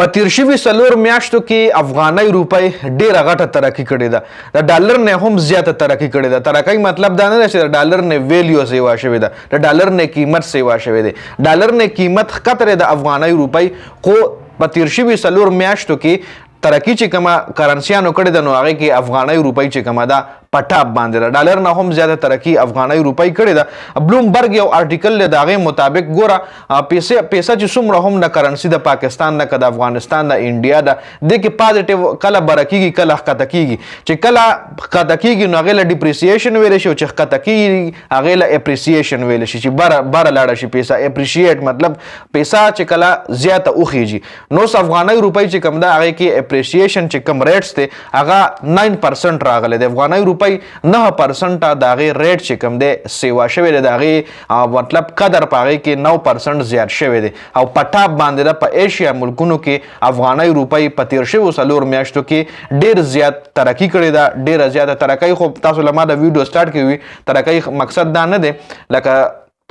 په تیر شوي څلور میاشتو کې افغانۍ روپۍ ډېره غټه ترقي کړې ده. د ډالر نه هم زیاته ترقي کړې ده. ترقي مطلب دا نه ده چې د ډالر نه ویلیو سیوا شوې ده، د ډالر نه قیمت سیوا شوې ده. ډالر نه قیمت ښکته د افغانۍ روپۍ، خو په تیر شوي څلور میاشتو کې ترقي چې کومه کرنسیانو کړې ده نو هغې کې افغانۍ روپۍ چې کومه ده په ټاپ باندې ده. ډالر نه هم زیاته ترقي افغانۍ روپۍ کړې ده. بلومبرګ یو آرټیکل دی، د هغې مطابق ګوره پیسه چې څومره هم د کرنسي د پاکستان نه که د افغانستان د انډیا ده، دې کې پازیټیو کله بره کېږي کله ښکته کېږي. چې کله ښکته کېږي نو هغې له ډیپریسیشن ویلی شي، او چې ښکته کېږي هغې له اپریسیشن ویلی شي چې بره لاړه شي پیسه. اپریشیټ مطلب پیسه چې کله زیاته وخیږي. نو اوس افغانۍ روپۍ چې کوم ده هغې کې اپریسیشن چې کوم ریټس دی هغه 9% راغلی دی. افغانۍ روپۍ 9% د هغې ریټ چې کوم دی سیوا شوی دی، د هغې مطلب قدر په هغې کې 9% زیات شوی دی او په ټاپ باندې ده. په ایشیا ملکونو کې افغانۍ روپۍ په تیر شویو څلور میاشتو کې ډېر زیات ترقي کړې ده، ډېره زیاته ترقۍ. خو تاسو له ما د ویډیو سټارټ کوي ترقۍ مقصد دا نه دی لکه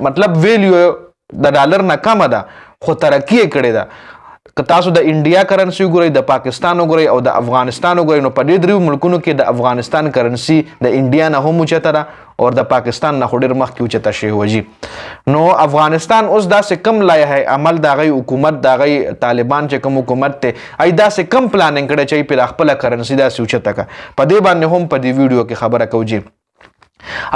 مطلب ویلیو د ډالر نه کمه ده خو ترقي یې کړې ده. که تاسو د انډیا کرنسي وګورئ، د پاکستان وګورئ او د افغانستان وګورئ، نو په دې دریو ملکونو کې د افغانستان کرنسي د انډیا نه هم اوچته ده او د پاکستان نه خو ډېر مخکې اوچته شوې وه جي. نو افغانستان اوس داسې کم لایحه عمل د هغوی حکومت د هغوی طالبان چې کوم حکومت دی ای داسې کم پلاننګ کړی چې پرې خپله کرنسي داسې اوچته کړه. په دې باندې هم په دې ویډیو کې خبره کوو جي.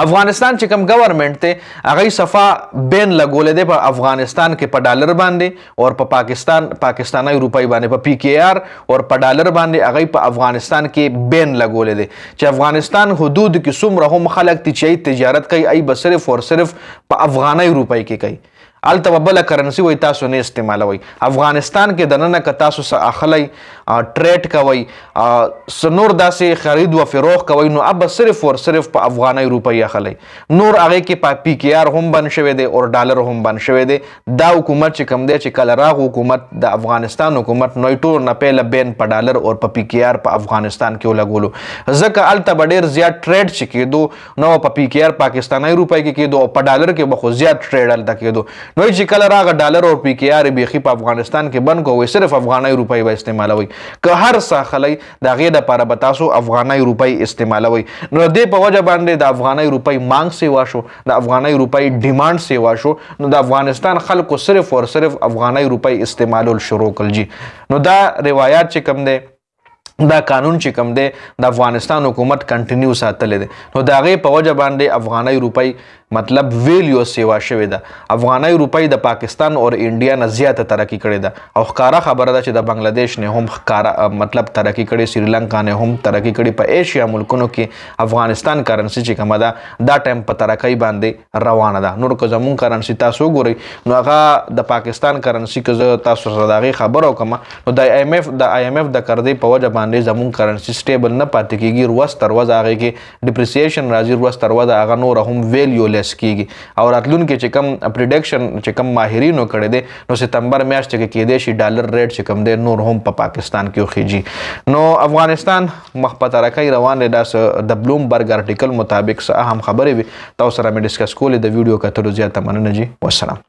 افغانستان چې کوم گورنمنٹ دی هغه صفا بین لګولې دی په افغانستان کې په ډالر باندې او په پاکستاني روپۍ باندې په پی کې آر او په ډالر باندې هغه په افغانستان کې بین لګولې دی چې افغانستان حدود کې څومره هم خلک چې تجارت کوي ای به صرف او صرف په افغاني روپۍ کې کوي. الته به بله کرنسي وایي تاسو نه استعمالوئ. افغانستان کې دننه که تاسو څه اخلی ټریډ کوئ څه نور داسې خرید و فروغ کوئ نو اب صرف او صرف په افغانۍ روپۍ اخلی. نور هغې کې په پی کې آر هم بند شوی دی او ډالر هم بند شوی دی. دا حکومت چې کوم دی چې کله راغو حکومت د افغانستان حکومت نو ټول نه پیله بین په ډالر او په پی کې آر په افغانستان کې ولګولو، ځکه هلته به ډېر زیات ټریډ چې کېدو نو په پی کې آر پاکستاني روپۍ کې کېدو او په ډالر کې به خو زیات ټریډ هلته کېدو. نو چې کله راغه ډالر او پی کې آر بیخي په افغانستان کې بند کوئ صرف افغانۍ روپۍ به استعمالوئ. که هر څه اخلی د هغې دپاره به تاسو افغانۍ روپۍ استعمالوئ. نو د دې په وجه باندې د افغانۍ روپۍ مانګ سیوا شو، د افغانۍ روپۍ ډیمانډ سیوا شو. نو د افغانستان خلکو صرف او صرف افغانۍ روپۍ استعمالول شروع کړل جي. نو دا روایات چې کوم دی دا قانون چې کوم دی د افغانستان حکومت کنټینیو ساتلی دی. نو د هغې په وجه باندې افغانۍ روپۍ مطلب ویلیو سیوا شوې ده. افغانۍ روپۍ د پاکستان او انډیا نه زیاته ترقي کړې ده او ښکاره خبره ده چې د بنګلادیش نه هم ښکاره مطلب ترقي کړې، سریلانکا نه هم ترقي کړې. په ایشیا ملکونو کې افغانستان کرنسي چې کومه ده دا ټایم په ترقۍ باندې روانه ده. نور که زمونږ کرنسي تاسو وګورئ نو هغه د پاکستان کرنسي که زه تاسو سره د هغې خبره وکړم نو د آی ایم اف د قرضې په وجه باندې زمونږ کرنسي سټیبل نه پاتې کېږي. ورځ تر ورځه هغې کې ډیپریسیشن راځي، ورځ تر ورځه هغه نوره هم ویلیو کیږي. او راتلونکي چې کوم پریډکشن چې کوم ماهرینو کړی دی نو سپتمبر میاشت کې کېدی شي ډالر ریټ چې کوم دی نور هم په پاکستان کې وخیږي. نو افغانستان مخ په ترقۍ روان دی. دا د بلومبرګ آرټیکل مطابق څه اهم خبرې وي تاسو سره مې ډسکس کولې. د ویډیو کتلو زیاته مننه جي. والسلام.